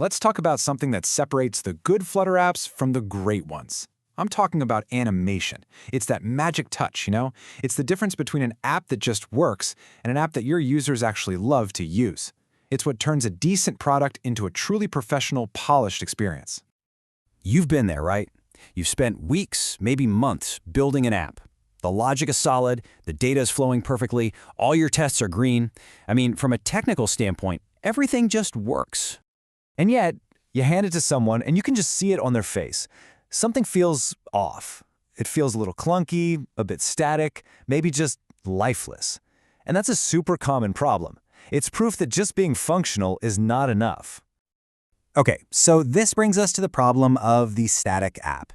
Let's talk about something that separates the good Flutter apps from the great ones. I'm talking about animation. It's that magic touch, you know? It's the difference between an app that just works and an app that your users actually love to use. It's what turns a decent product into a truly professional, polished experience. You've been there, right? You've spent weeks, maybe months, building an app. The logic is solid, the data is flowing perfectly, all your tests are green. I mean, from a technical standpoint, everything just works. And yet, you hand it to someone and you can just see it on their face. Something feels off. It feels a little clunky, a bit static, maybe just lifeless. And that's a super common problem. It's proof that just being functional is not enough. Okay, so this brings us to the problem of the static app.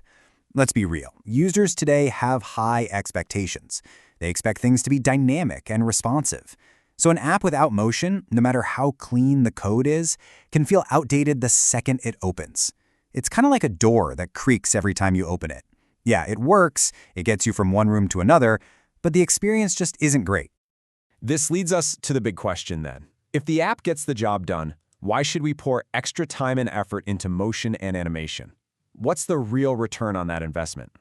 Let's be real. Users today have high expectations. They expect things to be dynamic and responsive. So an app without motion, no matter how clean the code is, can feel outdated the second it opens. It's kind of like a door that creaks every time you open it. Yeah, it works, it gets you from one room to another, but the experience just isn't great. This leads us to the big question then. If the app gets the job done, why should we pour extra time and effort into motion and animation? What's the real return on that investment?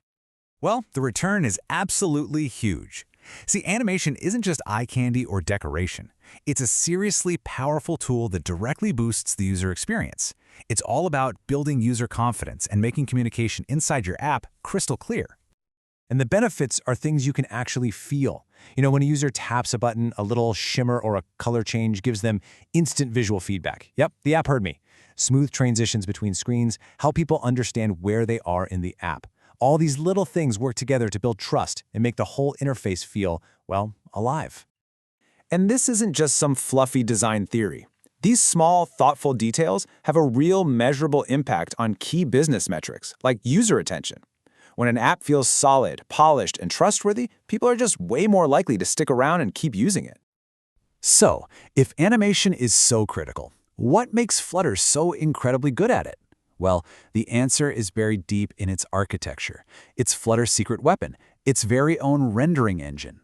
Well, the return is absolutely huge. See, animation isn't just eye candy or decoration. It's a seriously powerful tool that directly boosts the user experience. It's all about building user confidence and making communication inside your app crystal clear. And the benefits are things you can actually feel. You know, when a user taps a button, a little shimmer or a color change gives them instant visual feedback. Yep, the app heard me. Smooth transitions between screens help people understand where they are in the app. All these little things work together to build trust and make the whole interface feel, well, alive. And this isn't just some fluffy design theory. These small, thoughtful details have a real measurable impact on key business metrics, like user attention. When an app feels solid, polished, and trustworthy, people are just way more likely to stick around and keep using it. So, if animation is so critical, what makes Flutter so incredibly good at it? Well, the answer is buried deep in its architecture. It's Flutter's secret weapon, its very own rendering engine.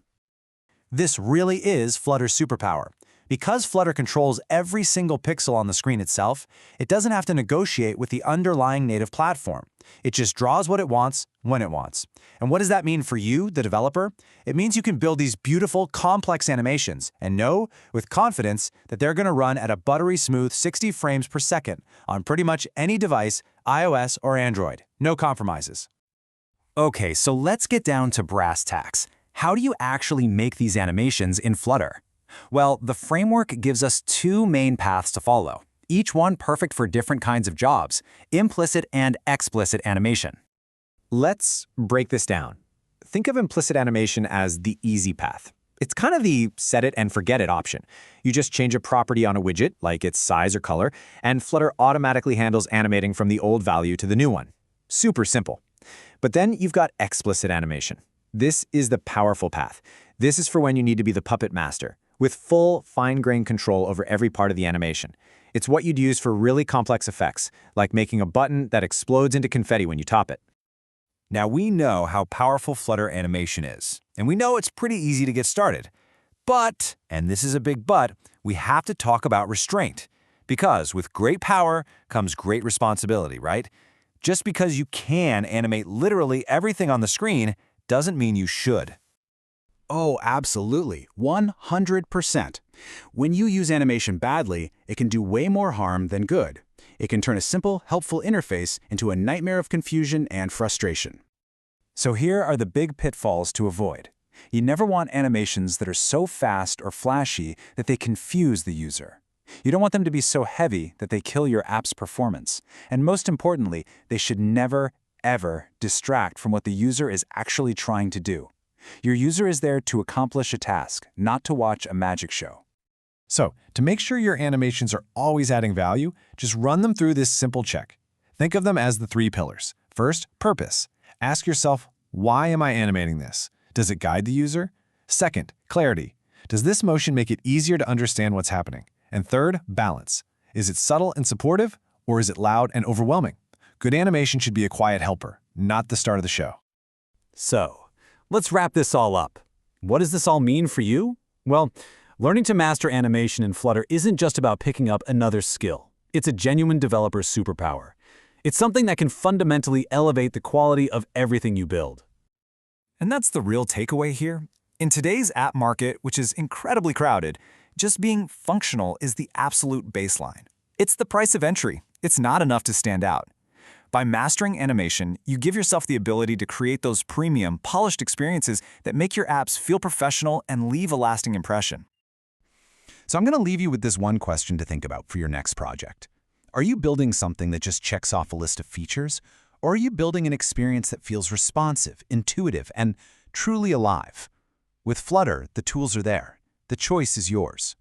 This really is Flutter's superpower. Because Flutter controls every single pixel on the screen itself, it doesn't have to negotiate with the underlying native platform. It just draws what it wants, when it wants. And what does that mean for you, the developer? It means you can build these beautiful, complex animations and know, with confidence, that they're going to run at a buttery smooth 60 frames per second on pretty much any device, iOS or Android. No compromises. Okay, so let's get down to brass tacks. How do you actually make these animations in Flutter? Well, the framework gives us two main paths to follow, each one perfect for different kinds of jobs, implicit and explicit animation. Let's break this down. Think of implicit animation as the easy path. It's kind of the set it and forget it option. You just change a property on a widget, like its size or color, and Flutter automatically handles animating from the old value to the new one. Super simple. But then you've got explicit animation. This is the powerful path. This is for when you need to be the puppet master, with full, fine-grained control over every part of the animation. It's what you'd use for really complex effects, like making a button that explodes into confetti when you top it. Now, we know how powerful Flutter animation is, and we know it's pretty easy to get started. But, and this is a big but, we have to talk about restraint. Because with great power comes great responsibility, right? Just because you can animate literally everything on the screen doesn't mean you should. Oh, absolutely. 100%. When you use animation badly, it can do way more harm than good. It can turn a simple, helpful interface into a nightmare of confusion and frustration. So here are the big pitfalls to avoid. You never want animations that are so fast or flashy that they confuse the user. You don't want them to be so heavy that they kill your app's performance. And most importantly, they should never, ever distract from what the user is actually trying to do. Your user is there to accomplish a task, not to watch a magic show. So, to make sure your animations are always adding value, just run them through this simple check. Think of them as the 3 pillars. First, purpose. Ask yourself, why am I animating this? Does it guide the user? Second, clarity. Does this motion make it easier to understand what's happening? And third, balance. Is it subtle and supportive, or is it loud and overwhelming? Good animation should be a quiet helper, not the start of the show. So, let's wrap this all up. What does this all mean for you? Well, learning to master animation in Flutter isn't just about picking up another skill. It's a genuine developer superpower. It's something that can fundamentally elevate the quality of everything you build. And that's the real takeaway here. In today's app market, which is incredibly crowded, just being functional is the absolute baseline. It's the price of entry. It's not enough to stand out. By mastering animation, you give yourself the ability to create those premium, polished experiences that make your apps feel professional and leave a lasting impression. So I'm going to leave you with this one question to think about for your next project. Are you building something that just checks off a list of features, or are you building an experience that feels responsive, intuitive, and truly alive? With Flutter, the tools are there. The choice is yours.